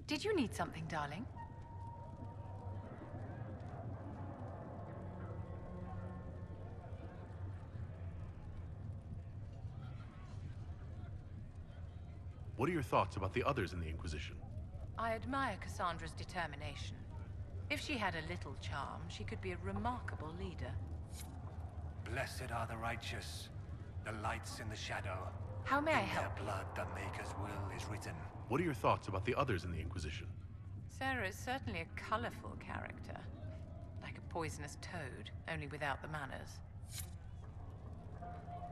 Did you need something, darling? What are your thoughts about the others in the Inquisition? I admire Cassandra's determination. If she had a little charm, she could be a remarkable leader. Blessed are the righteous, the lights in the shadow. How may I In their help? blood the Maker's will is written. What are your thoughts about the others in the Inquisition? Sarah is certainly a colorful character. Like a poisonous toad, only without the manners.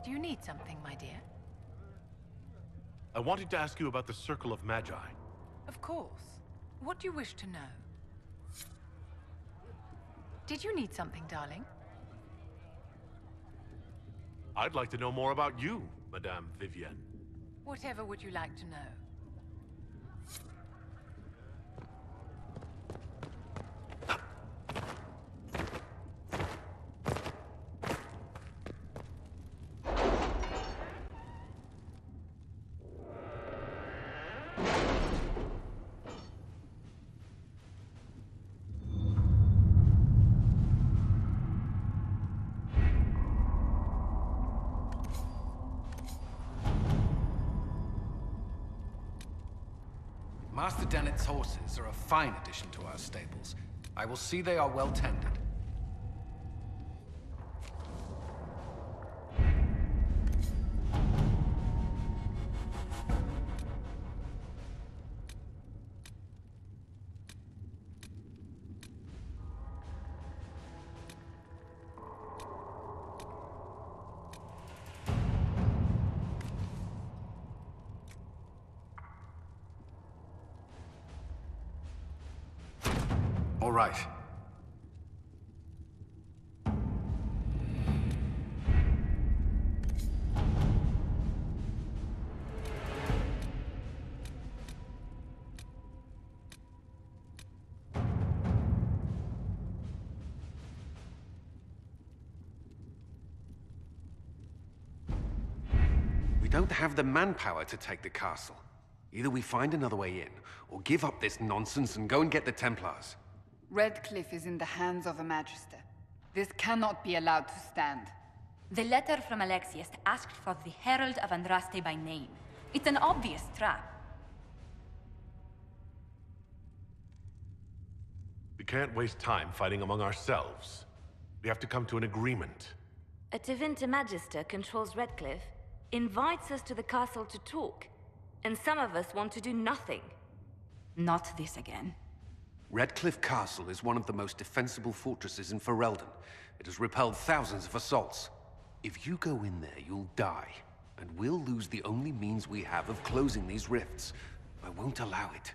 Do you need something, my dear? I wanted to ask you about the Circle of Magi. Of course. What do you wish to know? Did you need something, darling? I'd like to know more about you, Madame Vivienne. Whatever would you like to know? Master Dennett's horses are a fine addition to our stables. I will see they are well tended. All right. We don't have the manpower to take the castle. Either we find another way in, or give up this nonsense and go and get the Templars. Redcliffe is in the hands of a Magister. This cannot be allowed to stand. The letter from Alexius asked for the Herald of Andraste by name. It's an obvious trap. We can't waste time fighting among ourselves. We have to come to an agreement. A Tevinter Magister controls Redcliffe, invites us to the castle to talk, and some of us want to do nothing. Not this again. Redcliffe Castle is one of the most defensible fortresses in Ferelden. It has repelled thousands of assaults. If you go in there, you'll die. And we'll lose the only means we have of closing these rifts. I won't allow it.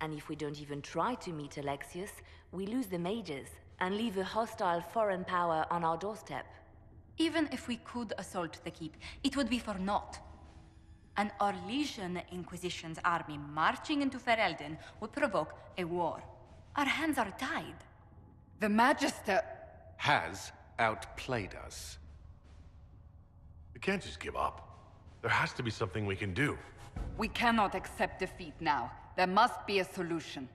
And if we don't even try to meet Alexius, we lose the mages and leave a hostile foreign power on our doorstep. Even if we could assault the keep, it would be for naught. An Orlesian Inquisition's army marching into Ferelden would provoke a war. Our hands are tied. The Magister... Has outplayed us. We can't just give up. There has to be something we can do. We cannot accept defeat now. There must be a solution.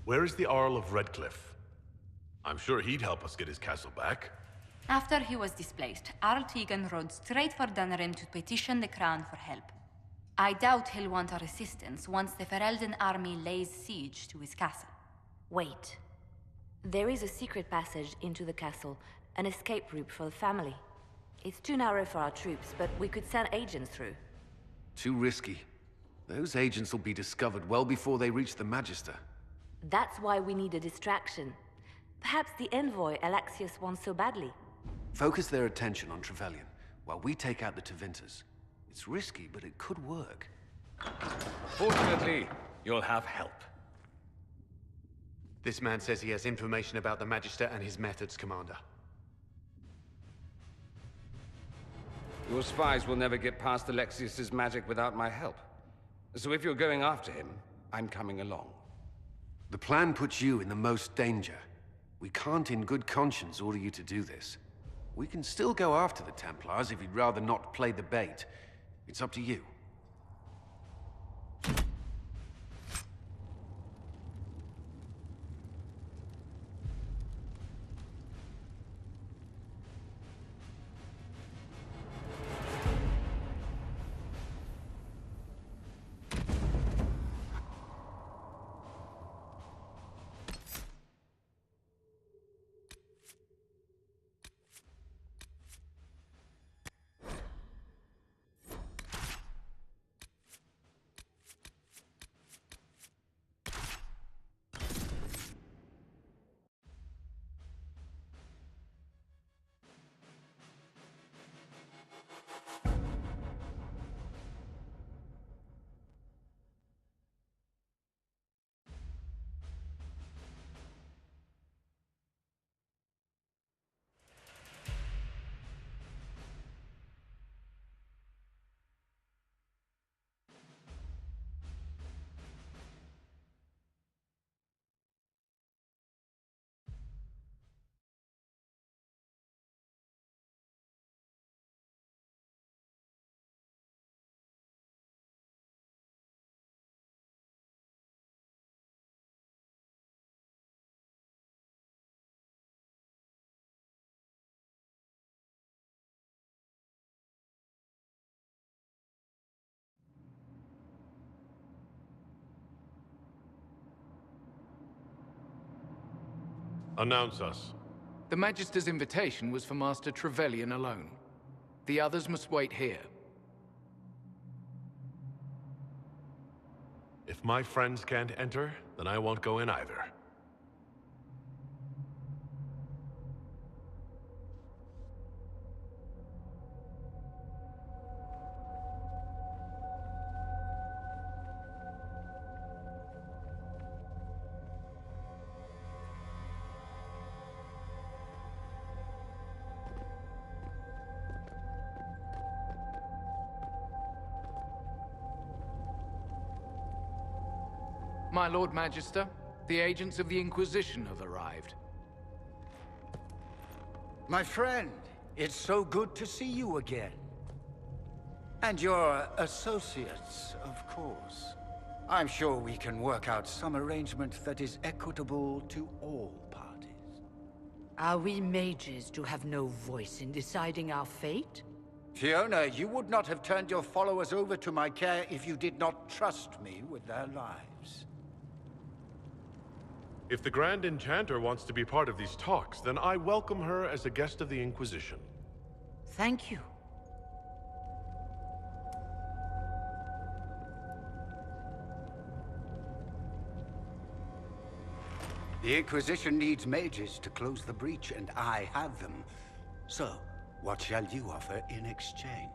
Where is the Arl of Redcliffe? I'm sure he'd help us get his castle back. After he was displaced, Arl Tegan rode straight for Dunrim to petition the Crown for help. I doubt he'll want our assistance once the Ferelden army lays siege to his castle. Wait. There is a secret passage into the castle, an escape route for the family. It's too narrow for our troops, but we could send agents through. Too risky. Those agents will be discovered well before they reach the Magister. That's why we need a distraction. Perhaps the envoy Alexius wants so badly. Focus their attention on Trevelyan, while we take out the Tevinters. It's risky, but it could work. Fortunately, you'll have help. This man says he has information about the Magister and his methods, Commander. Your spies will never get past Alexius's magic without my help. So if you're going after him, I'm coming along. The plan puts you in the most danger. We can't in good conscience order you to do this. We can still go after the Templars if you'd rather not play the bait. It's up to you. Announce us. The Magister's invitation was for Master Trevelyan alone. The others must wait here. If my friends can't enter, then I won't go in either. My Lord Magister, the agents of the Inquisition have arrived. My friend, it's so good to see you again. And your associates, of course. I'm sure we can work out some arrangement that is equitable to all parties. Are we mages to have no voice in deciding our fate? Fiona, you would not have turned your followers over to my care if you did not trust me with their lives. If the Grand Enchanter wants to be part of these talks, then I welcome her as a guest of the Inquisition. Thank you. The Inquisition needs mages to close the breach, and I have them. So, what shall you offer in exchange?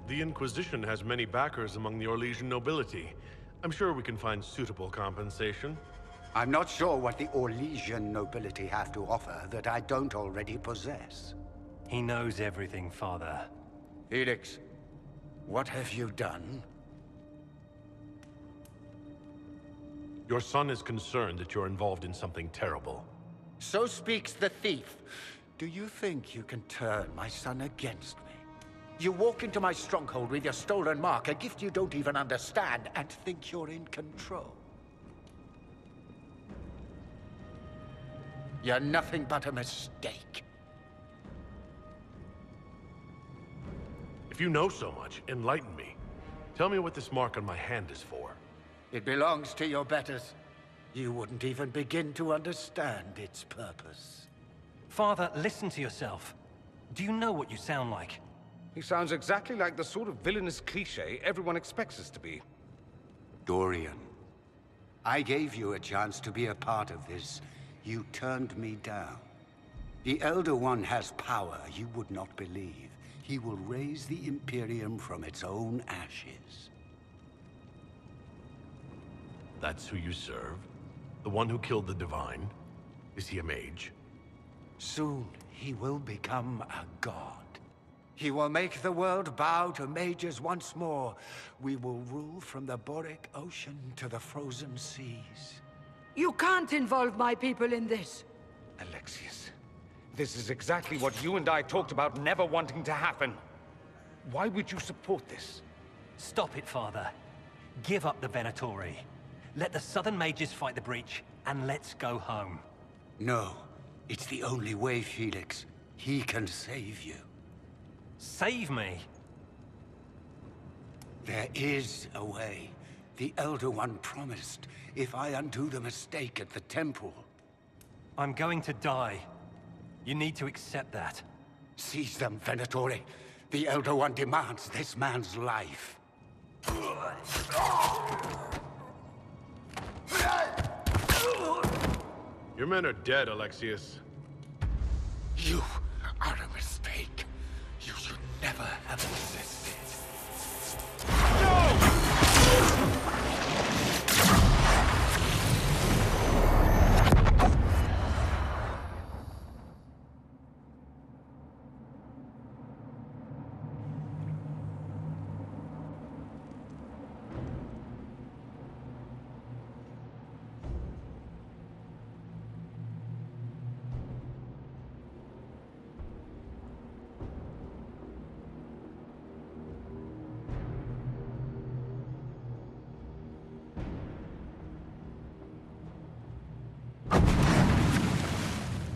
The Inquisition has many backers among the Orlesian nobility. I'm sure we can find suitable compensation. I'm not sure what the Orlesian nobility have to offer that I don't already possess. He knows everything, Father. Felix, what have you done? Your son is concerned that you're involved in something terrible. So speaks the thief. Do you think you can turn my son against me? You walk into my stronghold with your stolen mark, a gift you don't even understand, and think you're in control. You're nothing but a mistake. If you know so much, enlighten me. Tell me what this mark on my hand is for. It belongs to your betters. You wouldn't even begin to understand its purpose. Father, listen to yourself. Do you know what you sound like? He sounds exactly like the sort of villainous cliché everyone expects us to be. Dorian, I gave you a chance to be a part of this. You turned me down. The Elder One has power you would not believe. He will raise the Imperium from its own ashes. That's who you serve? The one who killed the Divine? Is he a mage? Soon, he will become a god. He will make the world bow to mages once more. We will rule from the Boric Ocean to the frozen seas. You can't involve my people in this. Alexius, this is exactly what you and I talked about never wanting to happen. Why would you support this? Stop it, Father. Give up the Venatori. Let the Southern Mages fight the breach, and let's go home. No. It's the only way, Felix. He can save you. Save me? There is a way. The Elder One promised, if I undo the mistake at the temple. I'm going to die. You need to accept that. Seize them, Venatori. The Elder One demands this man's life. Your men are dead, Alexius. You are a mistake. You should never have existed.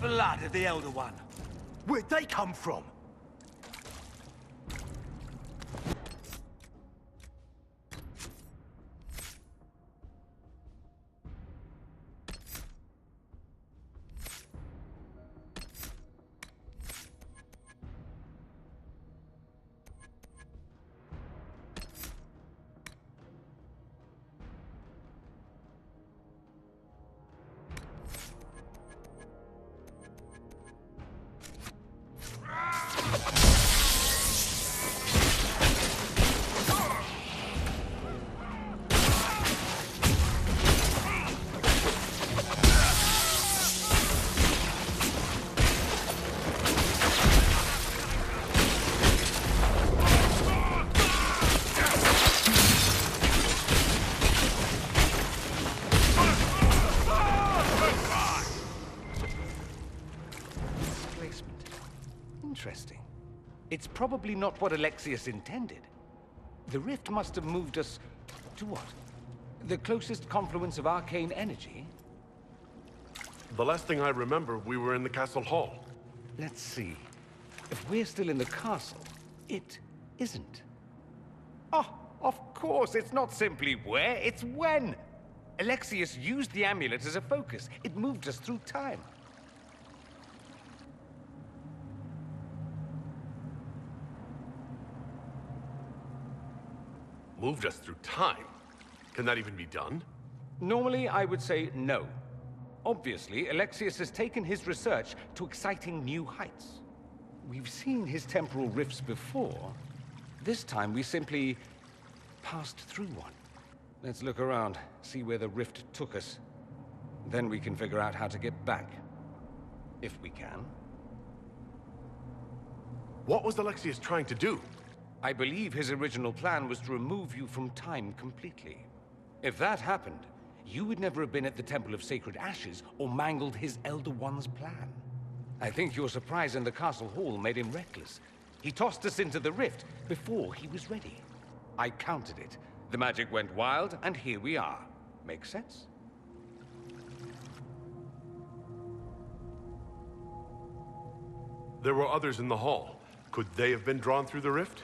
Blood of the Elder One. Where'd they come from? Interesting. It's probably not what Alexius intended. The rift must have moved us to what? The closest confluence of arcane energy? The last thing I remember, we were in the castle hall. Let's see. If we're still in the castle, it isn't. Oh, of course, it's not simply where, it's when. Alexius used the amulet as a focus. It moved us through time. Moved us through time? Can that even be done? Normally, I would say no. Obviously, Alexius has taken his research to exciting new heights. We've seen his temporal rifts before. This time, we simply passed through one. Let's look around, see where the rift took us. Then we can figure out how to get back. If we can. What was Alexius trying to do? I believe his original plan was to remove you from time completely. If that happened, you would never have been at the Temple of Sacred Ashes or mangled his Elder One's plan. I think your surprise in the castle hall made him reckless. He tossed us into the rift before he was ready. I counted it. The magic went wild, and here we are. Make sense? There were others in the hall. Could they have been drawn through the rift?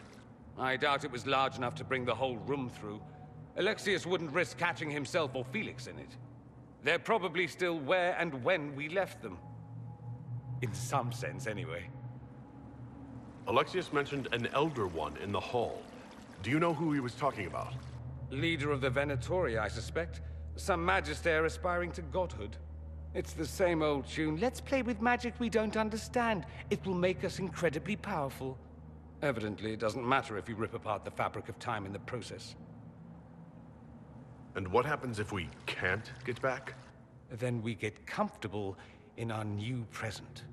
I doubt it was large enough to bring the whole room through. Alexius wouldn't risk catching himself or Felix in it. They're probably still where and when we left them. In some sense, anyway. Alexius mentioned an Elder One in the hall. Do you know who he was talking about? Leader of the Venatori, I suspect. Some magister aspiring to godhood. It's the same old tune. Let's play with magic we don't understand. It will make us incredibly powerful. Evidently, it doesn't matter if you rip apart the fabric of time in the process. And what happens if we can't get back? Then we get comfortable in our new present.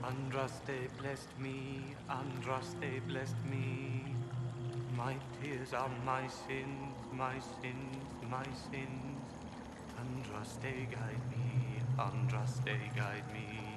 Andraste blessed me, Andraste blessed me. My tears are my sins, my sins, my sins. Andraste guide me, Andraste guide me.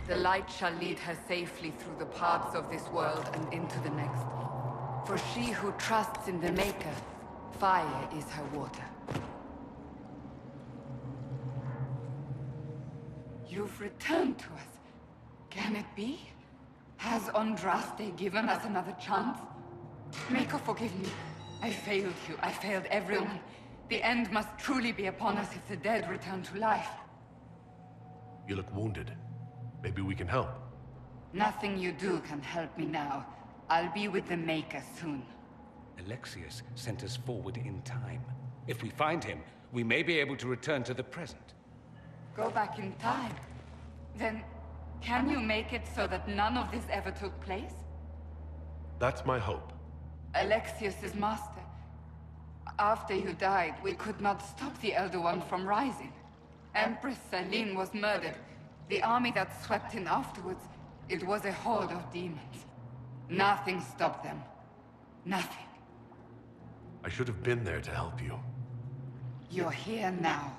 The light shall lead her safely through the paths of this world and into the next. For she who trusts in the Maker, fire is her water. You've returned to us. Can it be? Has Andraste given us another chance? Maker, forgive me. I failed you. I failed everyone. The end must truly be upon us if the dead return to life. You look wounded. Maybe we can help. Nothing you do can help me now. I'll be with the Maker soon. Alexius sent us forward in time. If we find him, we may be able to return to the present. Go back in time? Then, can you make it so that none of this ever took place? That's my hope. Alexius's master. After you died, we could not stop the Elder One from rising. Empress Celine was murdered. The army that swept in afterwards, it was a horde of demons. Nothing stopped them. Nothing. I should have been there to help you. You're here now.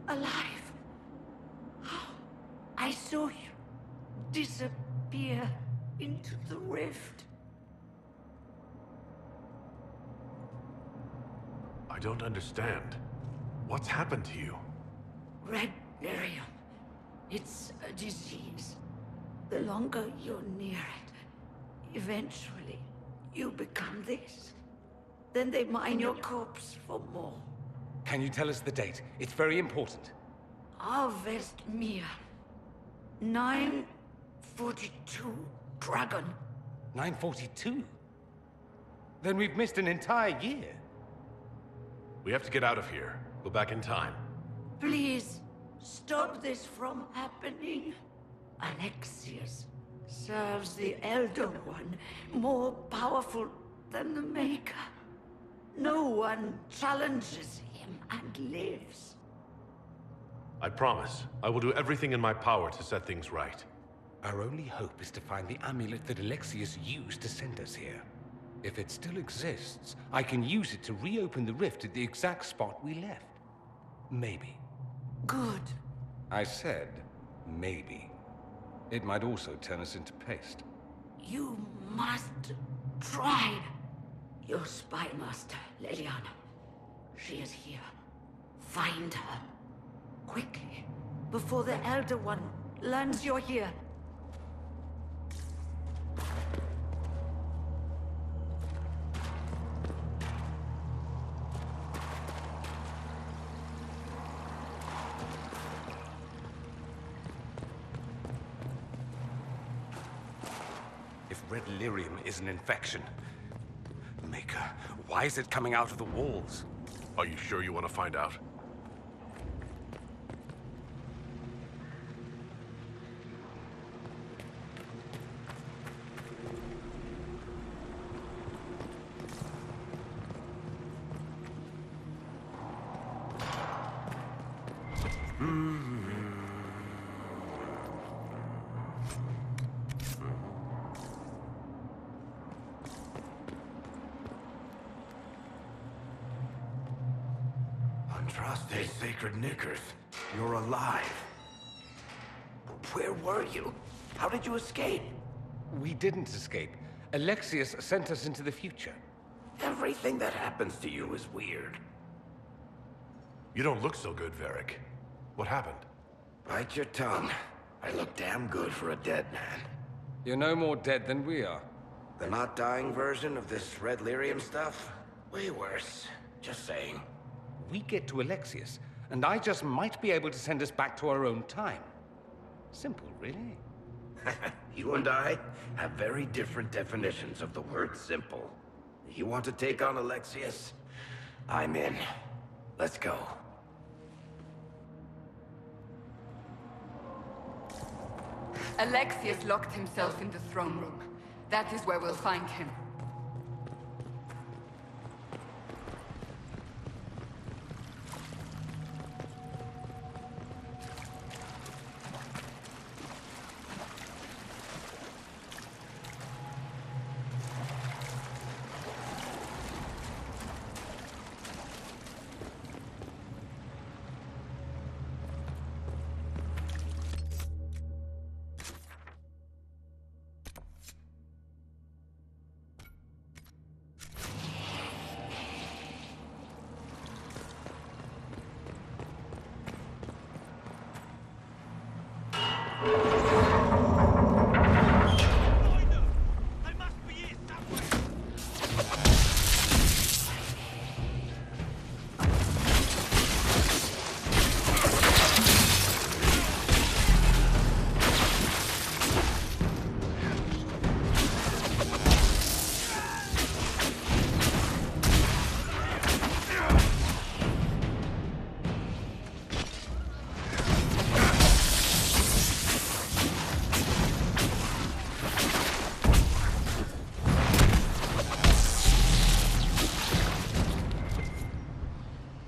Alive. I saw you disappear into the rift. I don't understand. What's happened to you? Red Lyrium. It's a disease. The longer you're near it, eventually you become this. Then they mine your corpse for more. Can you tell us the date? It's very important. Harvest Mia. 942 Dragon. 942? Then we've missed an entire year. We have to get out of here. Go back in time. Please, stop this from happening. Alexius serves the Elder One, more powerful than the Maker. No one challenges him and lives. I promise. I will do everything in my power to set things right. Our only hope is to find the amulet that Alexius used to send us here. If it still exists, I can use it to reopen the rift at the exact spot we left. Maybe. Good. I said, maybe. It might also turn us into paste. You must try. Your spy master, Leliana. She is here. Find her. Quickly. Before the Elder One learns you're here. If red lyrium is an infection, Maker, why is it coming out of the walls? Are you sure you want to find out? Andraste, sacred knickers. You're alive. Where were you? How did you escape? We didn't escape. Alexius sent us into the future. Everything that happens to you is weird. You don't look so good, Varric. What happened? Bite your tongue. I look damn good for a dead man. You're no more dead than we are. The not dying version of this red lyrium stuff? Way worse. Just saying. We get to Alexius, and I just might be able to send us back to our own time. Simple, really. You and I have very different definitions of the word simple. You want to take on Alexius? I'm in. Let's go. Alexius locked himself in the throne room. That is where we'll find him.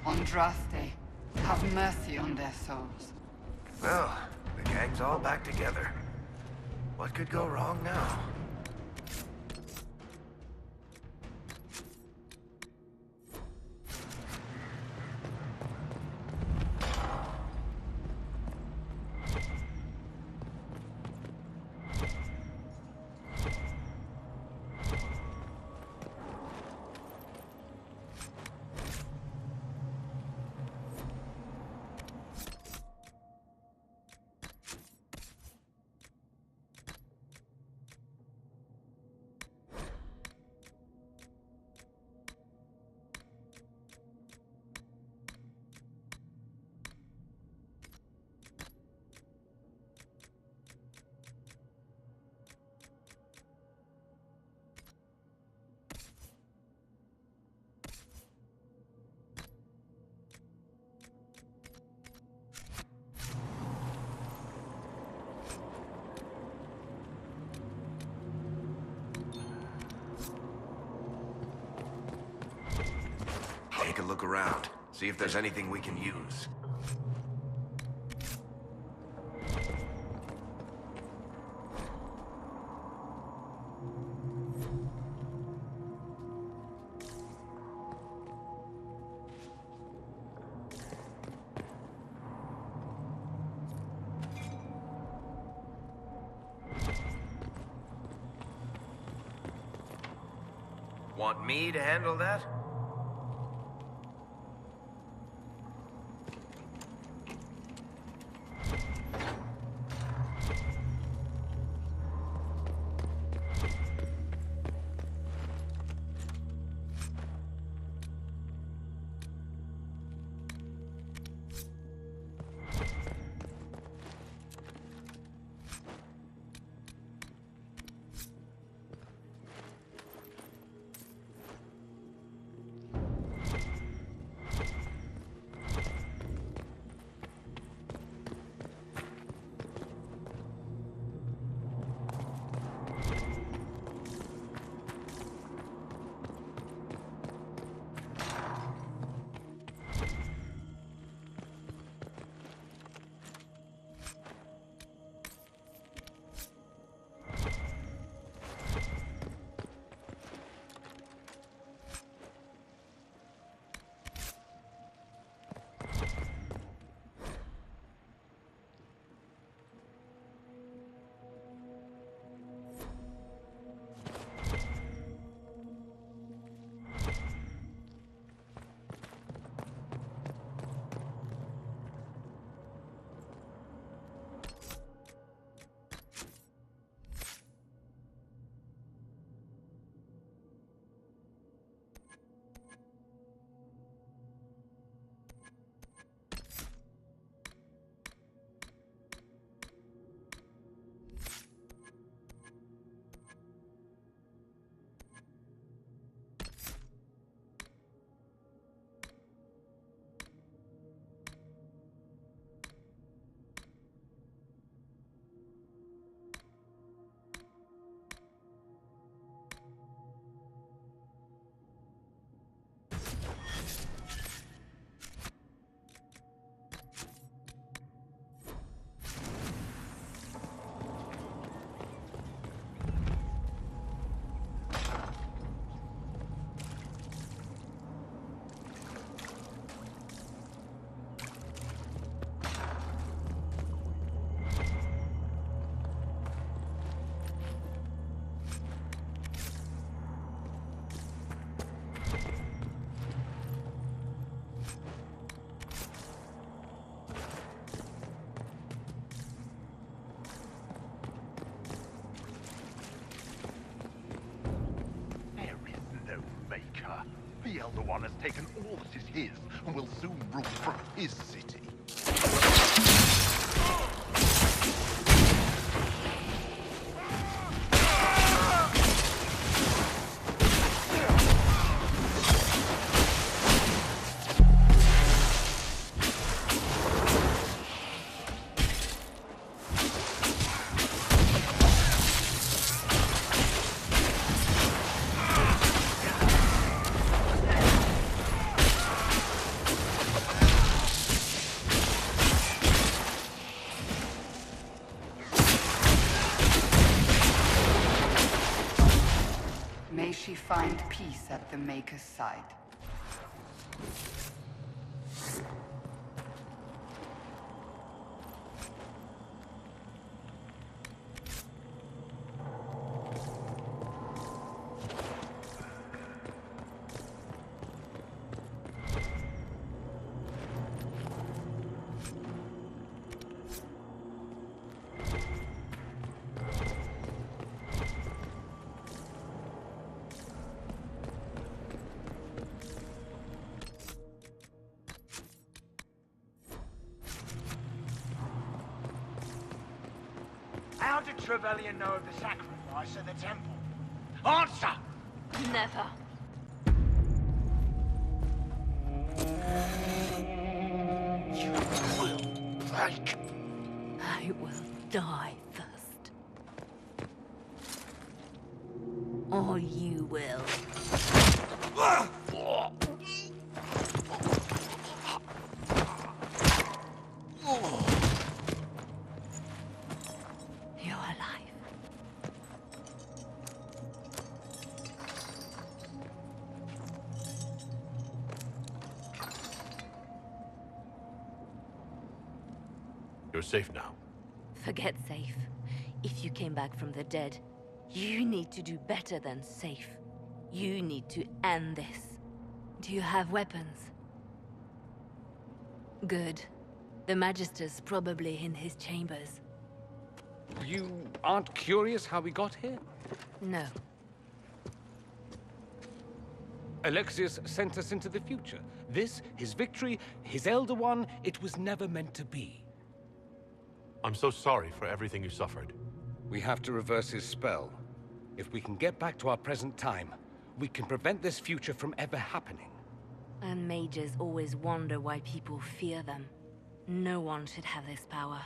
Andraste, have mercy on their souls. Well, the gang's all back together. What could go wrong now? Take a look around. See if there's anything we can use. Want me to handle that? The Elder One has taken all that is his, and will soon rule from his city. May she find peace at the Maker's side. How did Trevelyan know of the sacrifice at the temple? Answer! Never. You will break. I will die first. Or you will. You're alive. You're safe now. Forget safe. If you came back from the dead, you need to do better than safe. You need to end this. Do you have weapons? Good. The Magister's probably in his chambers. You aren't curious how we got here? No. Alexius sent us into the future. This, his victory, his Elder One, it was never meant to be. I'm so sorry for everything you suffered. We have to reverse his spell. If we can get back to our present time, we can prevent this future from ever happening. And mages always wonder why people fear them. No one should have this power.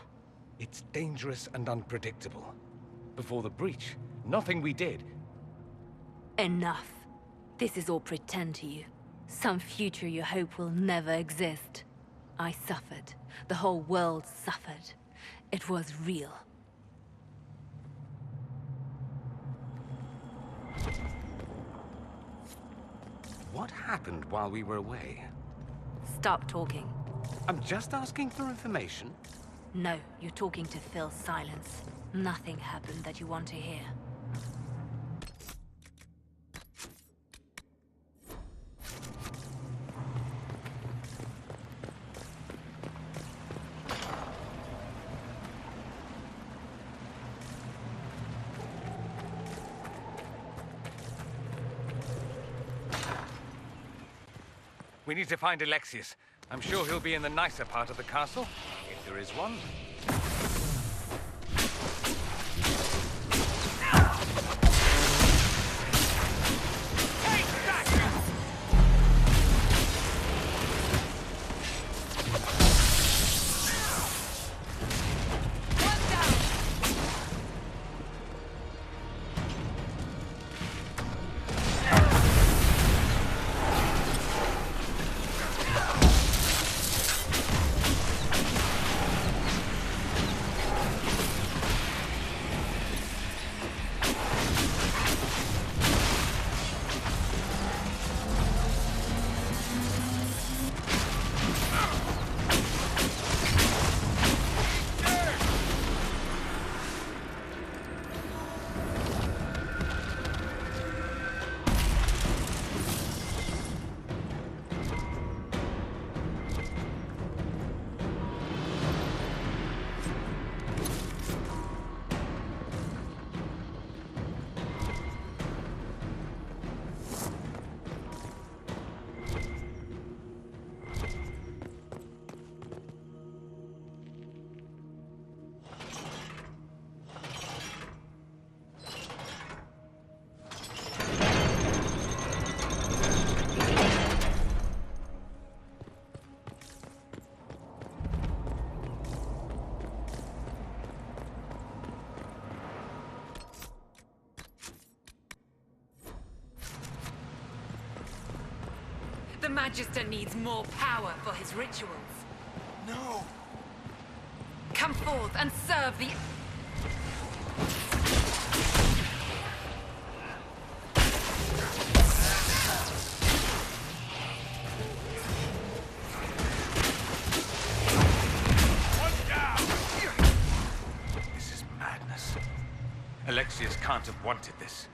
It's dangerous and unpredictable. Before the breach, nothing we did. Enough. This is all pretend to you. Some future you hope will never exist. I suffered. The whole world suffered. It was real. What happened while we were away? Stop talking. I'm just asking for information. No, you're talking to fill silence. Nothing happened that you want to hear. We need to find Alexius. I'm sure he'll be in the nicer part of the castle, if there is one. Magister needs more power for his rituals. No! Come forth and serve the... This is madness. Alexius can't have wanted this.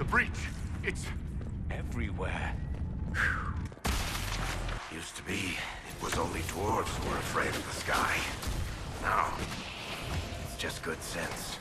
Breach! It's... everywhere. Used to be, it was only dwarves who were afraid of the sky. Now, it's just good sense.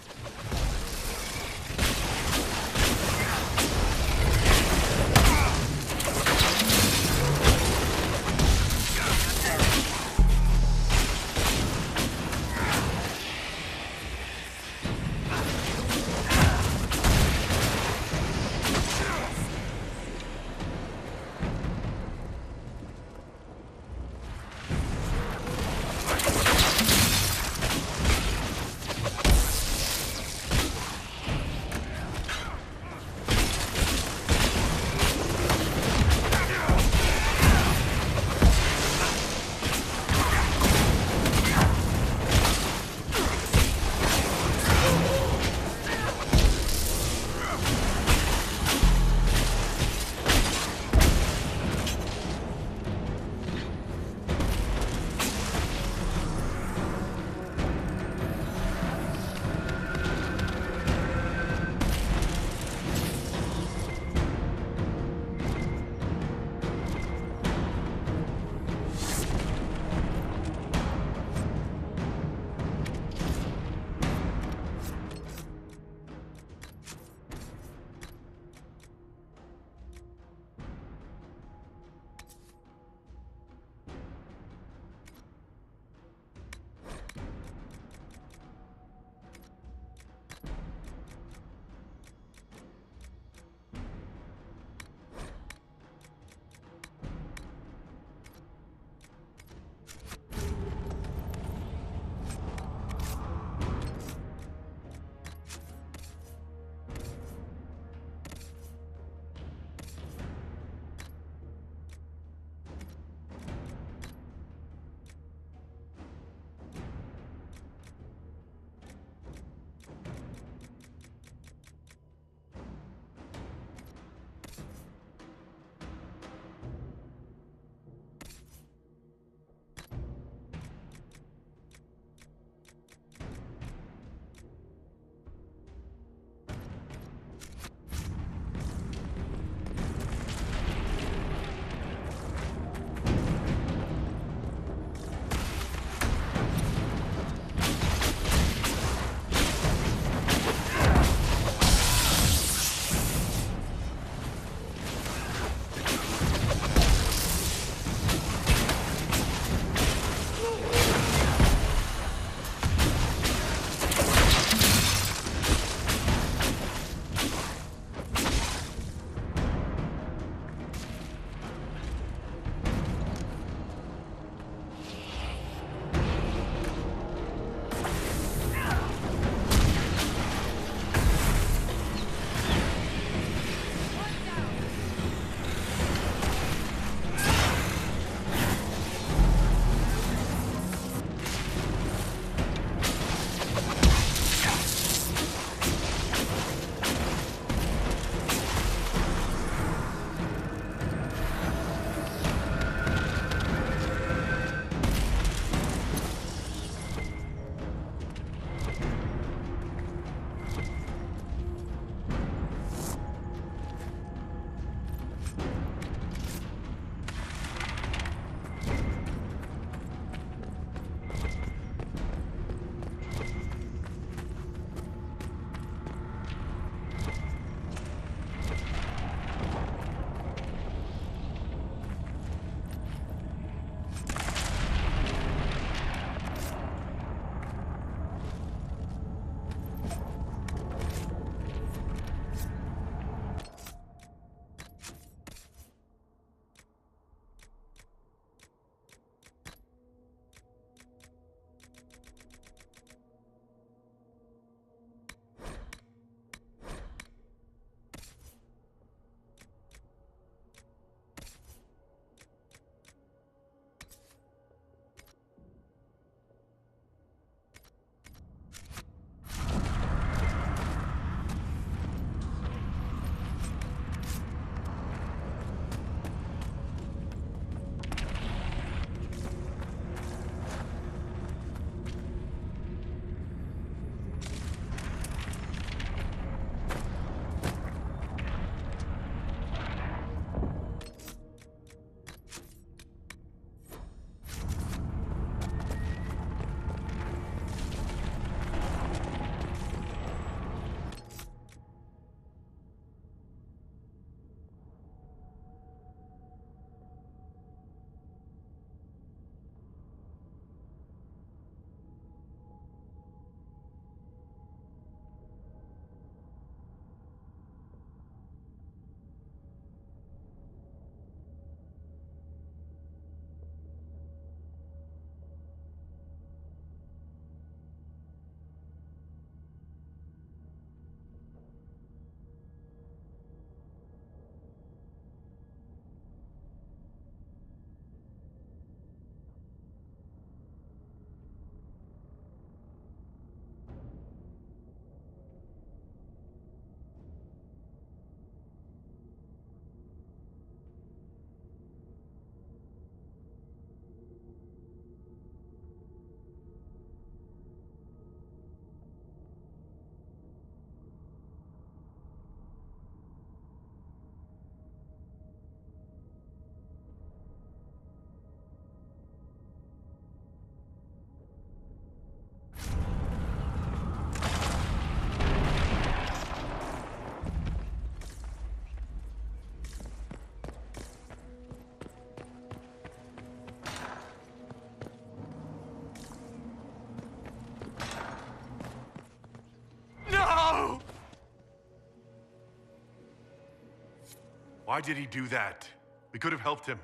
Why did he do that? We could have helped him.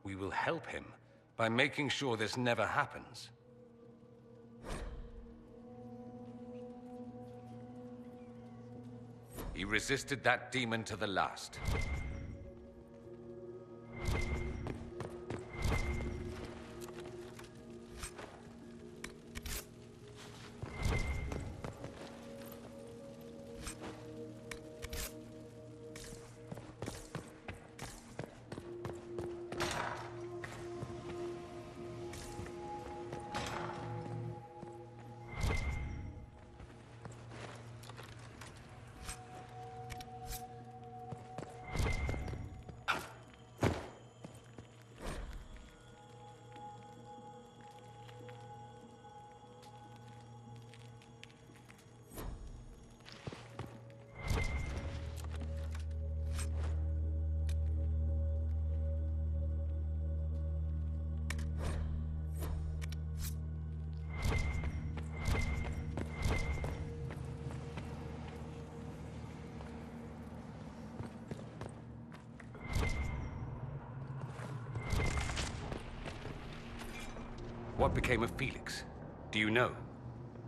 We will help him by making sure this never happens. He resisted that demon to the last. What became of Felix? Do you know?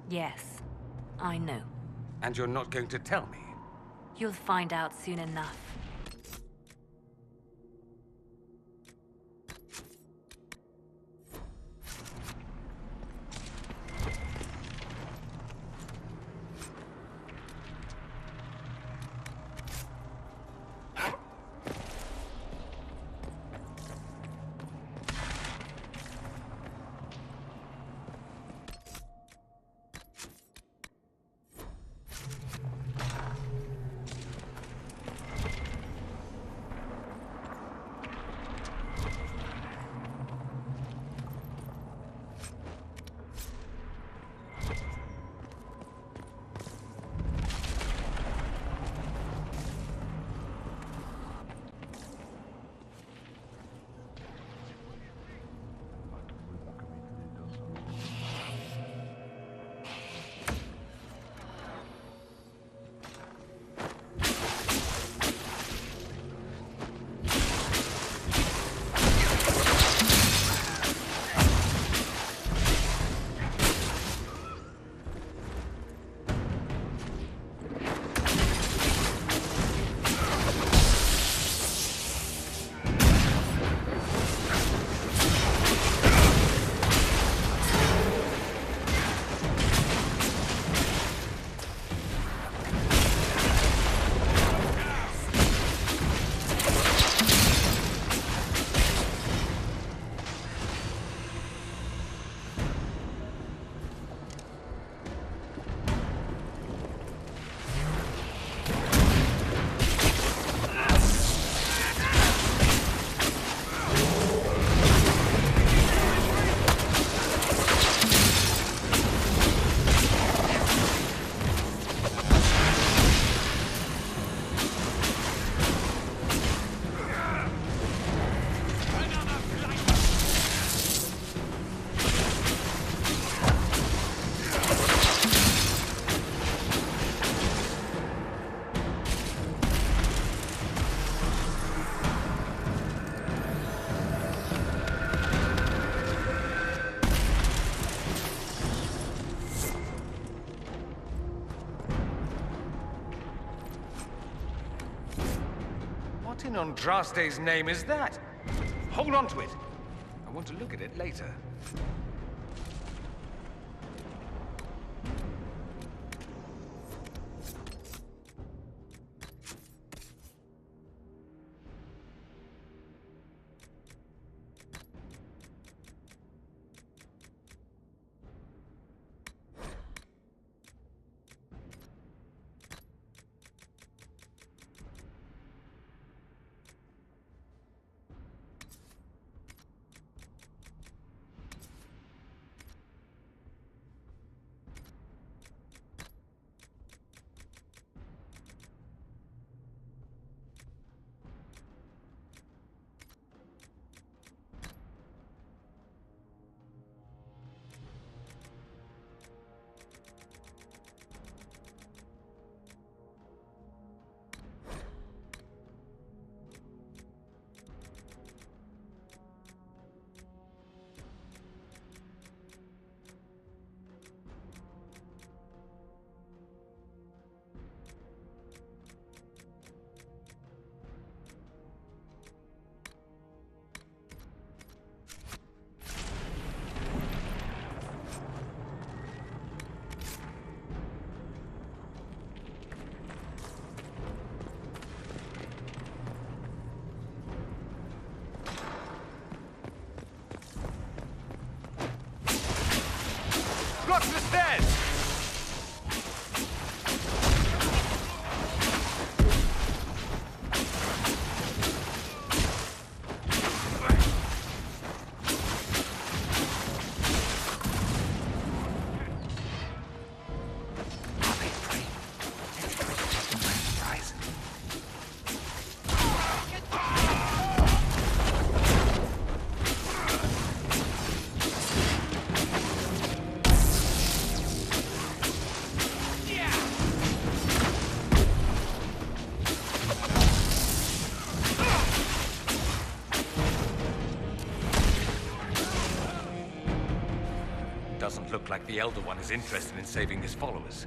Yes, I know. And you're not going to tell me? You'll find out soon enough. What in Andraste's name is that? Hold on to it. I want to look at it later. Dead! Doesn't look like the Elder One is interested in saving his followers.